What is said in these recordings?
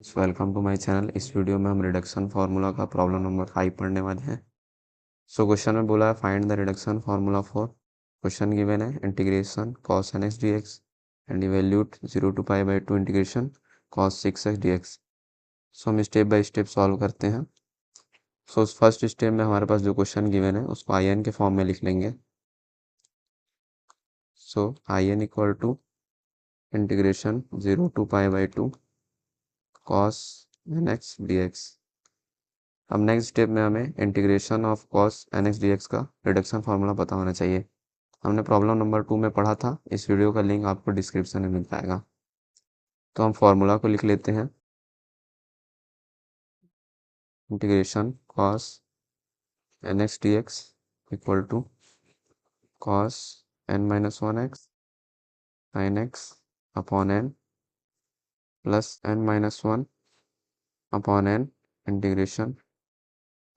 Welcome to my channel. इस video में हम रिडक्शन फार्मूला का प्रॉब्लम नंबर 5 पढ़ने वाले हैं। सो क्वेश्चन में बोला है find the reduction formula for. Question given है integration cos nx dx and evaluate 0 to pi by 2 integration cos 6x dx। So हम स्टेप बाय स्टेप सॉल्व करते हैं। सो फर्स्ट स्टेप में हमारे पास जो क्वेश्चन गिवन है उसको आई एन के फॉर्म में लिख लेंगे। So I N equal to integration 0 to pi by 2 cos nx dx। अब नेक्स्ट स्टेप में हमें integration of cos nx dx का रिडक्शन फार्मूला पता होना चाहिए। हमने प्रॉब्लम नंबर 2 में पढ़ा था। इस वीडियो का लिंक आपको डिस्क्रिप्शन में मिल पाएगा। तो हम फार्मूला को लिख लेते हैं। Integration cos nx dx equal to cos n-1x sin x upon n plus n-1 upon n integration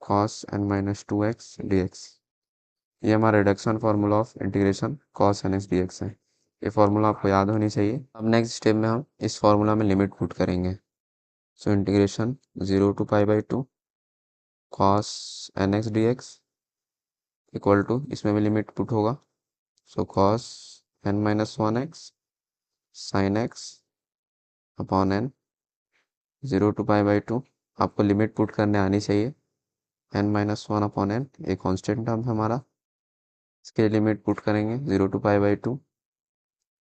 cos n-2x dx। ये हमारा reduction formula of integration cos nx dx है। ये फार्मूला आपको याद होनी चाहिए। अब नेक्स्ट स्टेप में हम इस फार्मूला में लिमिट पुट करेंगे। So integration 0 to pi by 2 cos nx dx equal to, इसमें भी लिमिट पुट होगा। So cos n-1x sin x upon n 0 to pi by 2। आपको लिमिट पुट करने आनी चाहिए। n-1 अपॉन n एक कॉन्स्टेंट टर्म है हमारा। इसके लिमिट पुट करेंगे 0 to pi by 2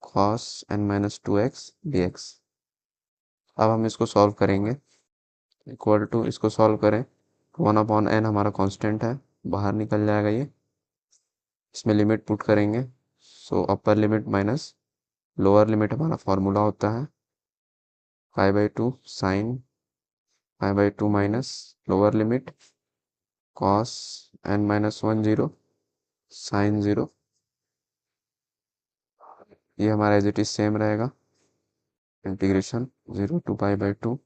cos n-2x dx। अब हम इसको सॉल्व करेंगे। इक्वल टू, इसको सॉल्व करें 1 अपॉन n हमारा कांस्टेंट है, बाहर निकल जाएगा ये। इसमें लिमिट पुट करेंगे। So upper limit minus lower limit हमारा फार्मूला होता है pi by 2 sine pi by 2 minus lower limit cos n-1 0 sine 0। ये हमारा एज इट इज सेम रहेगा। Integration 0 to pi by 2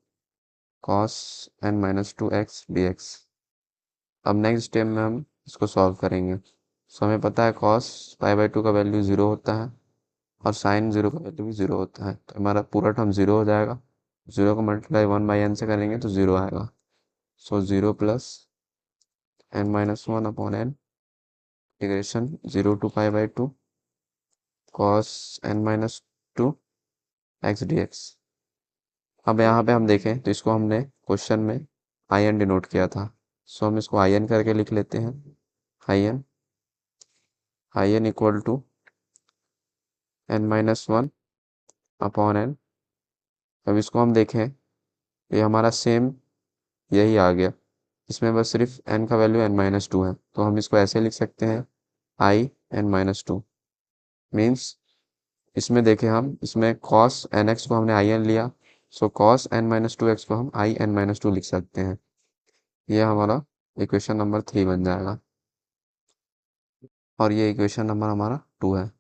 cos n-2x dx। अब next step में हम इसको सॉल्व करेंगे। सो हमें पता है cos पाई बाई 2 का वैल्यू 0 होता है और साइन 0 का वैल्यू भी 0 होता है। तो हमारा पूरा टर्म 0 हो जाएगा। 0 को मल्टीप्लाई 1/n से करेंगे तो 0 आएगा। सो 0 plus n-1 upon n integration 0 to pi by 2 cos n-2 x dx। अब यहाँ पे हम देखें तो इसको हमने क्वेश्चन में आई एन डिनोट किया था। सो हम इसको आई एन करके लिख लेते हैं। I N equal to n-1 upon n। अब इसको हम देखें, ये हमारा सेम यही आ गया। इसमें बस सिर्फ n का वैल्यू n-2 है, तो हम इसको ऐसे लिख सकते हैं आई n-2 मीन्स, इसमें देखें हम इसमें cos nx को हमने आई एन लिया। सो cos n-2x को हम आई n-2 लिख सकते हैं। ये हमारा इक्वेशन नंबर 3 बन जाएगा और ये इक्वेशन नंबर हमारा 2 है।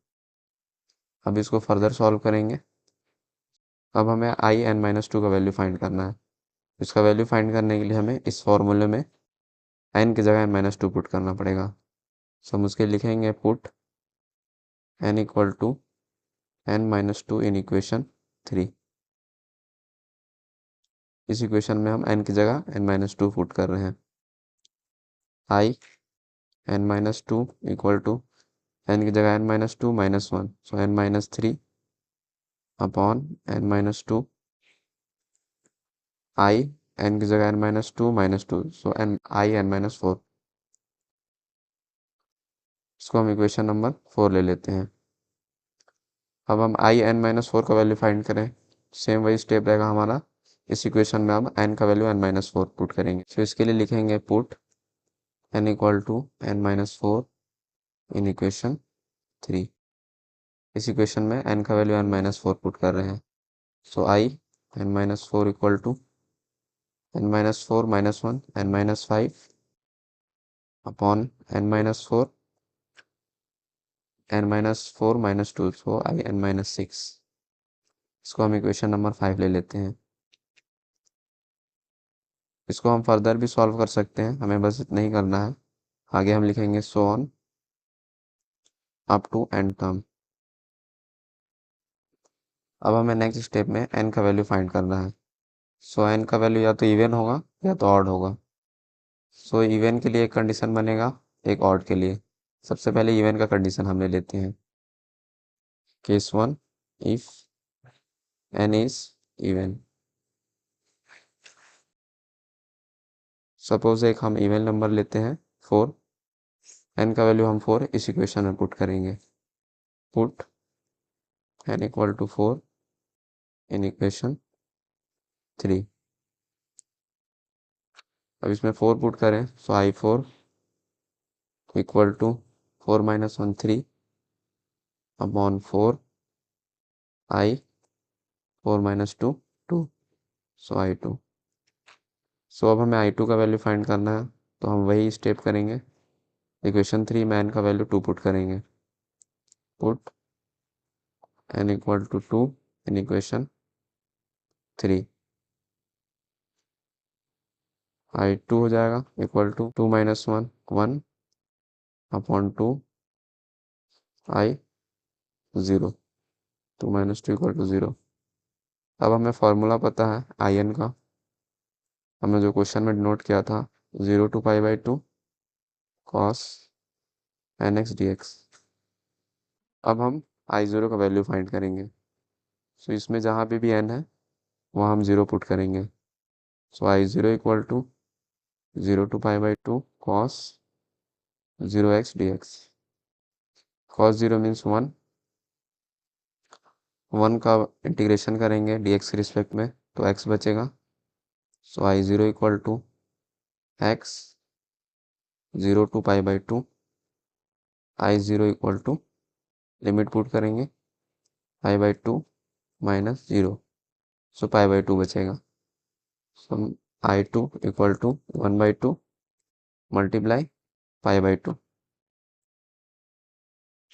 अब इसको फर्दर सॉल्व करेंगे। अब हमें आई n-2 का वैल्यू फाइंड करना है। इसका वैल्यू फाइंड करने के लिए हमें इस फॉर्मूले में n की जगह n-2 पुट करना पड़ेगा। सो हम उसके लिखेंगे put n equal to n-2 in equation 3। इस इक्वेशन में हम n की जगह n-2 पुट कर रहे हैं। आई n-2 इक्वल टू n की जगह n-2 -1, सो n-3 अपॉन n-2 आई n की जगह n-2 -2, सो आई n-4। इसको हम इक्वेशन नंबर 4 ले लेते हैं। अब हम आई n-4 का वैल्यू फाइंड करें। सेम वही स्टेप रहेगा हमारा। इस इक्वेशन में हम n का वैल्यू n-4 पुट करेंगे। सो इसके लिए लिखेंगे put n equal to n-4 in equation 3। इस इक्वेशन में n का वैल्यू n-4 पुट कर रहे हैं। So I n-4 equal to n-4 -1 n-5 upon n-4 n-4 -2, so I n-6। इसको हम इक्वेशन नंबर 5 ले लेते हैं। इसको हम फर्दर भी सॉल्व कर सकते हैं, हमें बस इतना ही करना है। आगे हम लिखेंगे so on up to end term. अब हमें नेक्स्ट स्टेप में n का वैल्यू फाइंड करना है। सो एन का वैल्यू या तो इवन होगा या तो ऑड होगा। सो इवन के लिए एक कंडीशन बनेगा, एक ऑड के लिए। सबसे पहले इवन का कंडीशन हम ले लेते हैं। Case 1, if n is even. Suppose एक हम इवन नंबर लेते हैं 4, n का वैल्यू हम 4 इस इक्वेशन में पुट करेंगे। Put n equal to 4 in equation 3। अब इसमें 4 पुट करें, so i4 equal to 4 minus 1 3 upon 4 i 4 minus 2 2, so i2। So अब हमें i2 का वैल्यू फाइंड करना है, तो हम वही स्टेप करेंगे। इक्वेशन 3 में n का वैल्यू 2 पुट करेंगे। Put n equal to 2 in equation 3। i2 हो जाएगा equal to 2 minus 1 1 upon 2 i 0, 2 minus 2 equal to 0। अब हमें फॉर्मूला पता है आई एन का, हमने जो क्वेश्चन में नोट किया था, 0 to pi by 2 cos N X D X. अब हम i0 का वैल्यू फाइंड करेंगे। सो इसमें जहाँ पे भी n है वहाँ हम 0 पुट करेंगे। So i0 equal to 0 to pi by 2 cos 0x dx। Cos 0 means 1, 1 का इंटीग्रेशन करेंगे dx के रिस्पेक्ट में तो x बचेगा। So i0 equal to x 0 to pi by 2 i0 equal to limit put करेंगे pi by 2 minus 0, so pi by 2 बचेगा। So i2 equal to 1 by 2 multiply pi by 2।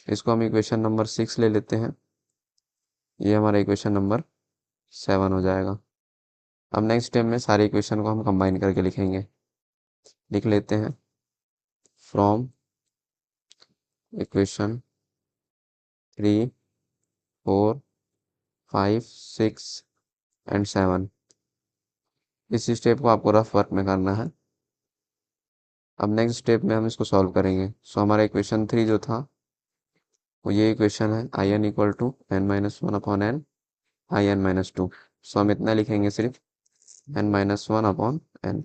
इसको हम equation number 6 ले लेते हैं। ये हमारा इक्वेशन नंबर 7 हो जाएगा। अब नेक्स्ट स्टेप में सारी इक्वेशन को हम कंबाइन करके लिखेंगे। लिख लेते हैं फ्रॉम इक्वेशन 3 4 5 6 एंड 7। इस स्टेप को आपको रफ वर्क में करना है। अब नेक्स्ट स्टेप में हम इसको सॉल्व करेंगे। सो हमारा इक्वेशन 3 जो था वो ये इक्वेशन है, I N equal to N minus 1 upon N I N minus 2। So हम इतना लिखेंगे सिर्फ N minus 1 upon N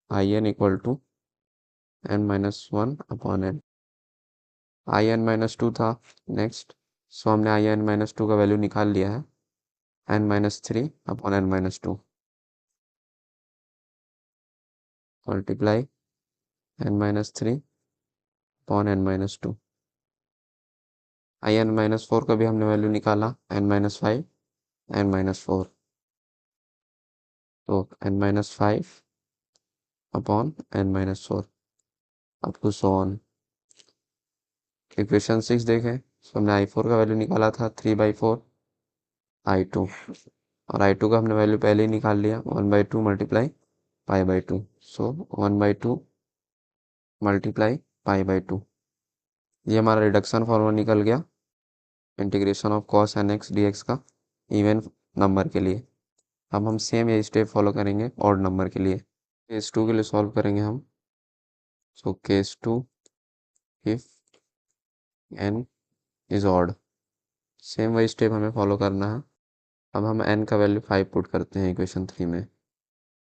I N equal to N minus 1 upon N. I N minus 2 था नेक्स्ट। सो हमने आई एन माइनस 2 का value निकाल लिया है, N minus 3 upon N minus 2 multiply N minus 3 upon N minus 2। I N minus 4 का भी हमने value निकाला, एन माइनस 5 एन माइनस 4, तो N minus 5 upon N minus 4 up to so on. Equation 6 देखें, सो हमने i4 का वैल्यू निकाला था 3/4 i2, और i2 का हमने वैल्यू पहले ही निकाल लिया 1/2 multiply pi by 2, so 1/2 multiply pi by 2। ये हमारा रिडक्शन फॉर्मूला निकल गया integration of cos N X D X का इवन नंबर के लिए। अब हम सेम ये स्टेप फॉलो करेंगे ऑड नंबर के लिए। केस 2 के लिए सॉल्व करेंगे हम। So case 2 if n is odd, same वही स्टेप हमें फॉलो करना है। अब हम n का वैल्यू 5 पुट करते हैं इक्वेशन 3 में।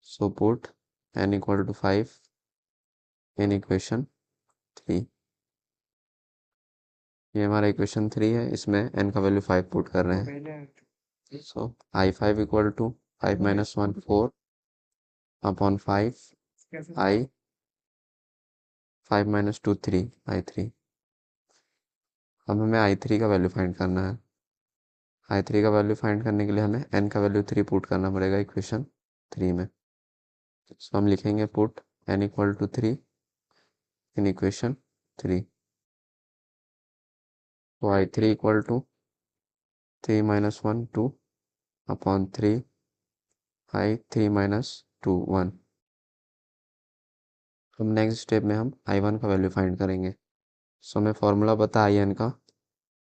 So put n equal to 5 in equation 3। ये हमारा इक्वेशन 3 है, इसमें n का वैल्यू 5 पुट कर रहे हैं। So i5 equal to 5 minus 1 4 upon 5 i 5 minus 2 3 i3। अब हमें i3 का वैल्यू फाइंड करना है। i3 का वैल्यू फाइंड करने के लिए हमें n का वैल्यू 3 पुट करना पड़ेगा इक्वेशन 3 में। सो हम लिखेंगे put n equal to 3 in equation 3। तो i3 equal to 3 minus 1 2 upon 3 i 3 minus 2 1। अब नेक्स्ट स्टेप में हम i1 का वैल्यू फाइंड करेंगे। सो हमें फॉर्मूला पता है आई एन का,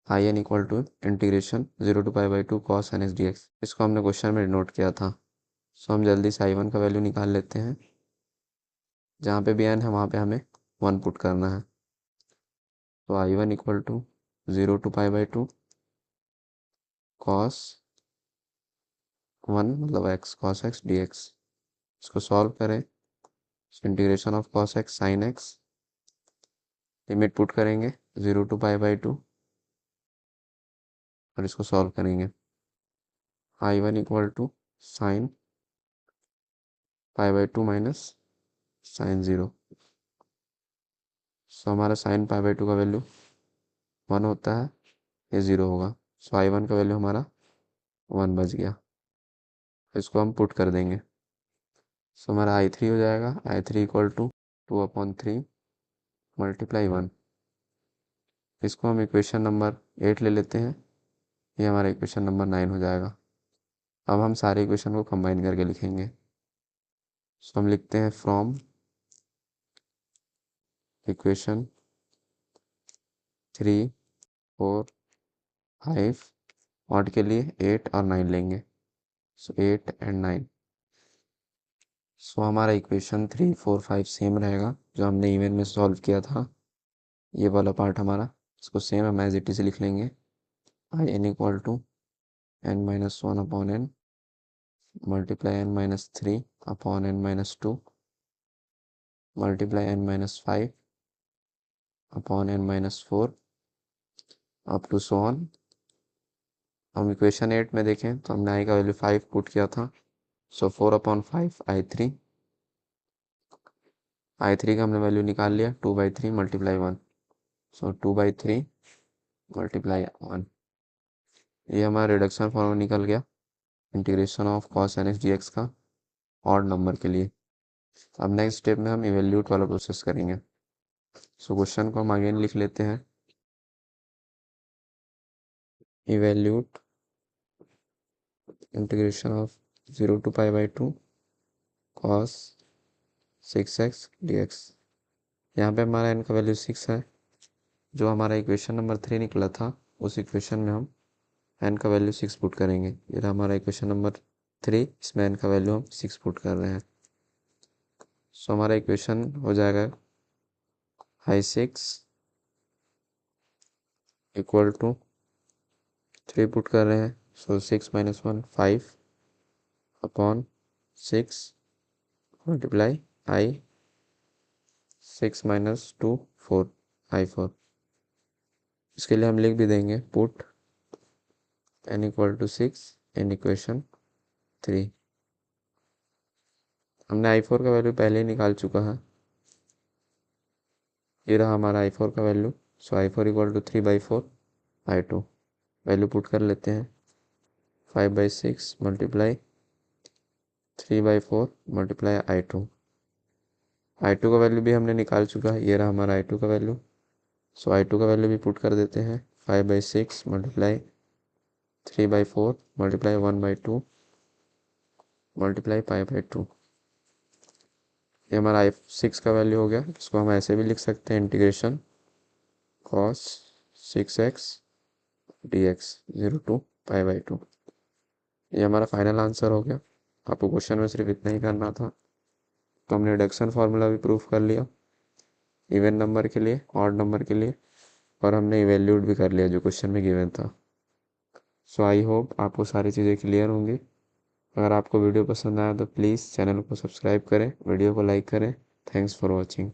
I N equal to integration 0 to π/2 cos nx dx। इसको हमने क्वेश्चन में नोट किया था। सो हम जल्दी से आई वन का वैल्यू निकाल लेते हैं। जहाँ पे भी एन है वहाँ पे हमें 1 पुट करना है। तो I one equal to 0 to π/2 cos 1 मतलब x cos x dx। इसको सॉल्व करें। Integration of cos x sin x, limit put करेंगे 0 to π/2 और इसको सॉल्व करेंगे। I one equal to sine π/2 minus sine 0। So हमारा साइन π/2 का वैल्यू 1 होता है, ये 0 होगा। सो आई वन का वैल्यू हमारा 1 बच गया। इसको हम पुट कर देंगे। सो हमारा आई थ्री हो जाएगा, I three equal to 2/3 multiply 1। इसको हम इक्वेशन नंबर 8 ले लेते हैं। ये हमारा इक्वेशन नंबर 9 हो जाएगा। अब हम सारे इक्वेशन को कंबाइन करके लिखेंगे। सो हम लिखते हैं फ्रॉम इक्वेशन 3 4 5 ऑड के लिए 8 और 9 लेंगे। सो 8 and 9। सो हमारा इक्वेशन 3 4 5 सेम रहेगा जो हमने इवन में सॉल्व किया था। ये वाला पार्ट हमारा, इसको सेम हम एज इट इज लिख लेंगे। I N equal to n-1/n multiply n-3 upon n-2 multiply n-5 upon n-4 up to so on. हम इक्वेशन 8 में देखें तो हमने आई का वैल्यू 5 पुट किया था। सो 4/5 आई3 का हमने वैल्यू निकाल लिया 2/3 मल्टीप्लाई 1। सो 2/3 मल्टीप्लाई 1। ये हमारा रिडक्शन फॉर्मूला निकल गया integration of cos nx dx का ऑड नंबर के लिए। अब नेक्स्ट स्टेप में हम इवेल्यूट वाला प्रोसेस करेंगे। सो क्वेश्चन को हम अगेन लिख लेते हैं। Evaluate integration of 0 to π/2 cos 6x dx। यहाँ पे हमारा n का वैल्यू 6 है। जो हमारा इक्वेशन नंबर 3 निकला था उस इक्वेशन में हम n का वैल्यू 6 पुट करेंगे। ये रहा हमारा इक्वेशन नंबर 3, इसमें n का वैल्यू हम 6 पुट कर रहे हैं। सो हमारा इक्वेशन हो जाएगा आई 6 इक्वल टू 3 पुट कर रहे हैं। सो 6 - 1 5 अपॉन 6 मल्टीप्लाई आई 6 - 2 4 i4। इसके लिए हम लिख भी देंगे put n equal to 6 in equation 3। हमने i4 का वैल्यू पहले ही निकाल चुका है। ये रहा हमारा i4 का वैल्यू। So i4 equal to 3/4 i2। Value put कर लेते हैं 5/6 मल्टीप्लाई 3/4 मल्टीप्लाई i2। i2 का वैल्यू भी हमने निकाल चुका है। ये रहा हमारा i2 का वैल्यू। सो i2 का वैल्यू भी पुट कर देते हैं 5/6 मल्टीप्लाई 3/4 मल्टीप्लाई 1/2 मल्टीप्लाई 5/2। ये हमारा i6 का वैल्यू हो गया। इसको हम ऐसे भी लिख सकते हैं integration cos 6x dx 0 to π/2। ये हमारा फाइनल आंसर हो गया। आपको क्वेश्चन में सिर्फ इतना ही करना था। तो हमने रिडक्शन फार्मूला भी प्रूफ कर लिया इवन नंबर के लिए, ऑड नंबर के लिए, और हमने इवेल्यूट भी कर लिया जो क्वेश्चन में गिवन था। सो आई होप आपको सारी चीज़ें क्लियर होंगी। अगर आपको वीडियो पसंद आया तो प्लीज़ चैनल को सब्सक्राइब करें, वीडियो को लाइक करें। Thanks for watching.